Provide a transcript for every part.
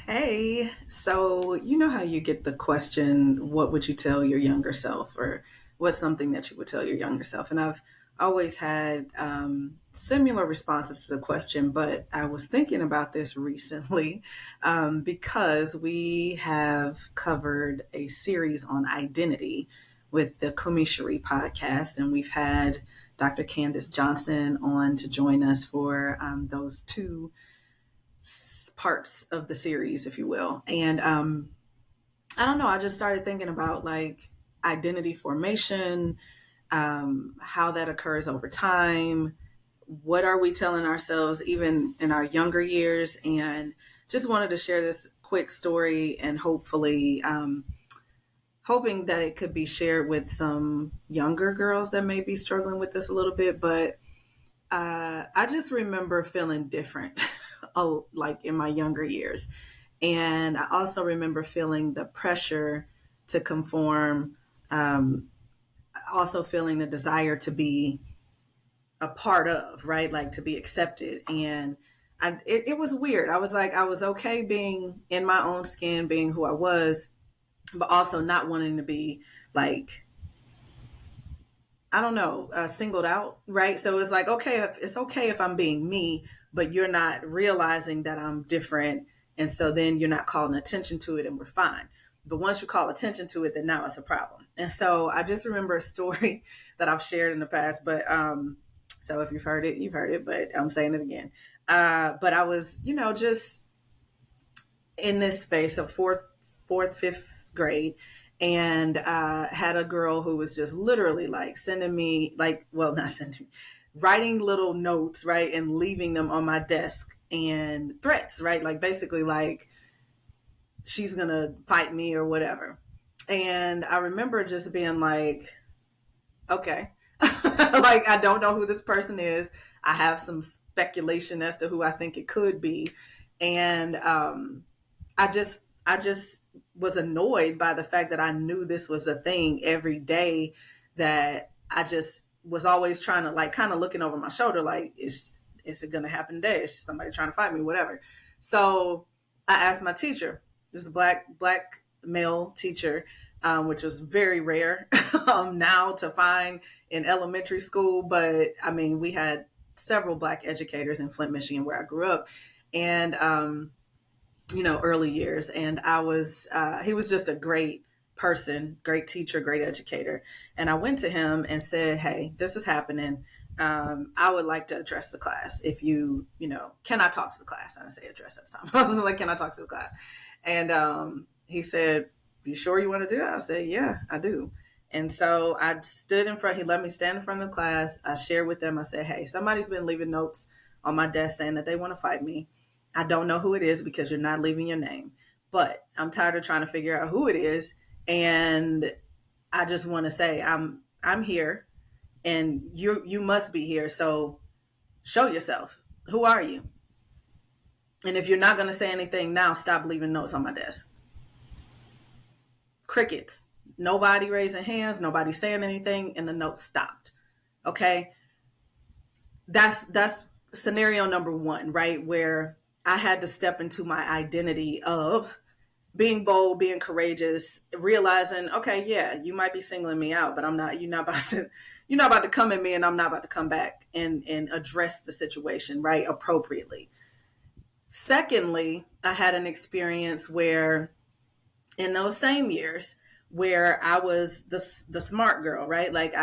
Hey, so you know how you get the question, what would you tell your younger self? Or what's something that you would tell your younger self? And I've always had similar responses to the question, but I was thinking about this recently because we have covered a series on identity with the Kumi Cherie podcast, and we've had Dr. Candice Johnson on to join us for those two parts of the series, if you will. And I don't know, I just started thinking about like identity formation, how that occurs over time. What are we telling ourselves even in our younger years? And just wanted to share this quick story and hopefully hoping that it could be shared with some younger girls that may be struggling with this a little bit. But I just remember feeling different, like in my younger years. And I also remember feeling the pressure to conform, also feeling the desire to be a part of, right? Like to be accepted. And it was weird. I was like, I was okay being in my own skin, being who I was, but also not wanting to be like, I don't know, singled out, right? So it's like, okay, it's okay if I'm being me, but you're not realizing that I'm different. And so then you're not calling attention to it and we're fine. But once you call attention to it, then now it's a problem. And so I just remember a story that I've shared in the past, but so if you've heard it, you've heard it, but I'm saying it again. But I was, just in this space of fifth grade, and had a girl who was just literally like sending me like, well, not sending, writing little notes, right, and leaving them on my desk and threats, right, like basically like she's gonna fight me or whatever. And I remember just being like, okay, like I don't know who this person is. I have some speculation as to who I think it could be, and I just was annoyed by the fact that I knew this was a thing every day, that I just was always trying to like kind of looking over my shoulder like, is it going to happen today? Is somebody trying to fight me, whatever. So I asked my teacher. It was a black male teacher, which was very rare now to find in elementary school. But I mean, we had several black educators in Flint, Michigan, where I grew up. And early years. And he was just a great person, great teacher, great educator. And I went to him and said, hey, this is happening. I would like to address the class. If can I talk to the class? I didn't say address at the time. I was like, can I talk to the class? And he said, you sure you want to do that? I said, yeah, I do. And so I stood in front, he let me stand in front of the class. I shared with them, I said, hey, somebody's been leaving notes on my desk saying that they want to fight me. I don't know who it is because you're not leaving your name, but I'm tired of trying to figure out who it is. And I just want to say I'm here and you must be here. So show yourself. Who are you? And if you're not going to say anything now, stop leaving notes on my desk. Crickets. Nobody raising hands, nobody saying anything, and the note stopped. Okay. That's scenario number one, right? Where I had to step into my identity of being bold, being courageous, realizing, okay, yeah, you might be singling me out, but I'm not. You're not about to come at me, and I'm not about to come back and address the situation, right, appropriately. Secondly, I had an experience where, in those same years, where I was the smart girl, right? Like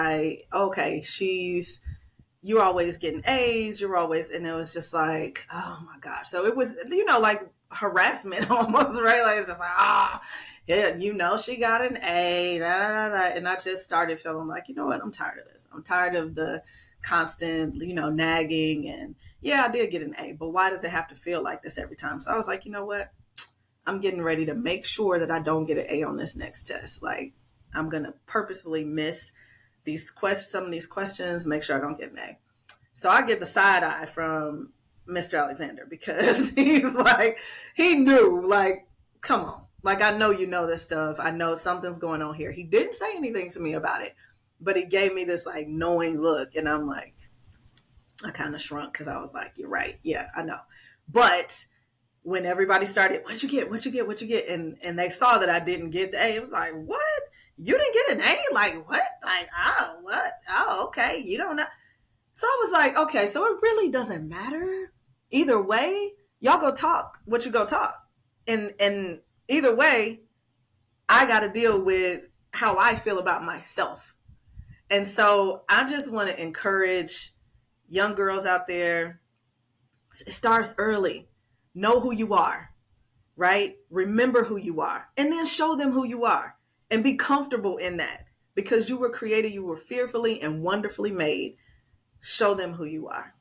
you're always getting A's, and it was just like, oh my gosh. So it was, like harassment almost, right? Like it's just like, yeah, she got an A, da, da, da, and I just started feeling like, you know what, I'm tired of this. I'm tired of the constant, nagging. And yeah, I did get an A, but why does it have to feel like this every time? So I was like, you know what? I'm getting ready to make sure that I don't get an A on this next test. Like I'm going to purposefully miss some of these questions, make sure I don't get an A. So I get the side eye from Mr. Alexander because he's like, he knew, like, come on. Like, I know you know this stuff. I know something's going on here. He didn't say anything to me about it, but he gave me this like knowing look. And I'm like, I kind of shrunk because I was like, you're right. Yeah, I know. But when everybody started, what'd you get? What'd you get? What'd you get? And they saw that I didn't get the A. It was like, what? You didn't get an A? Like, what? Like, oh, what? Oh, okay. You don't know. So I was like, okay, so it really doesn't matter. Either way, y'all go talk what you go talk. And either way, I got to deal with how I feel about myself. And so I just want to encourage young girls out there. It starts early. Know who you are, right? Remember who you are, and then show them who you are and be comfortable in that, because you were created, you were fearfully and wonderfully made. Show them who you are.